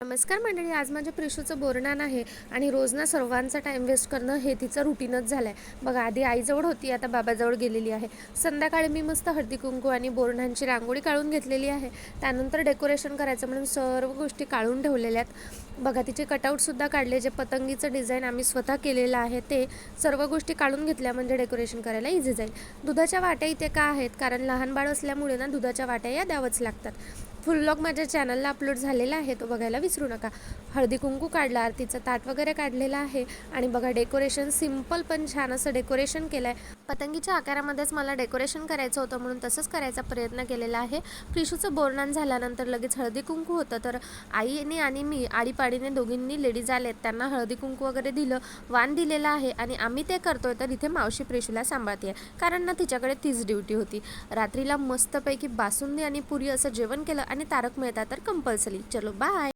नमस्कार मंडळी, आज माझ्या प्रिशूचं बोरनान आहे आणि रोज ना सर्वांचा टाईम वेस्ट करणं हे तिचं रुटीनच झालं आहे. बघा, आधी आईजवळ होती, आता बाबाजवळ गेलेली आहे. संध्याकाळी मी मस्त हळदी कुंकू आणि बोरणांची रांगोळी काढून घेतलेली आहे. त्यानंतर डेकोरेशन करायचं म्हणून सर्व गोष्टी काढून ठेवलेल्या आहेत. बघा, तिचे कटआउटसुद्धा काढले, जे पतंगीचं डिझाईन आम्ही स्वतः केलेलं आहे ते सर्व गोष्टी काढून घेतल्या म्हणजे डेकोरेशन करायला इझी जाईल. दुधाच्या वाट्या इथे का आहेत, कारण लहान बाळ असल्यामुळे ना दुधाच्या वाट्या या द्यावंच लागतात. फुल व्लॉग माझ्या चॅनलला अपलोड झालेला आहे, तो बघायला विसरू नका. हळदी कुंकू काढला, आरतीचं ताट वगैरे काढलेलं आहे आणि बघा डेकोरेशन सिम्पल पण छान असं डेकोरेशन केलं आहे. पतंगीच्या आकारामध्येच मला डेकोरेशन करायचं होतं म्हणून तसंच करायचा प्रयत्न केलेला आहे. प्रिशूचं बोरनान झाल्यानंतर लगेच हळदी कुंकू होतं, तर आईने आणि मी आडीपाडीने दोघींनी लेडीज आलेत, त्यांना हळदी कुंकू वगैरे दिलं, वाण दिलेलं आहे आणि आम्ही ते करतोय. तर इथे मावशी प्रिशूला सांभाळते कारण ना तिच्याकडे तीच ड्युटी होती. रात्रीला मस्तपैकी बासुंदी आणि पुरी असं जेवण केलं आणि तारक मेहता तर कंपल्सरी. चलो बाय.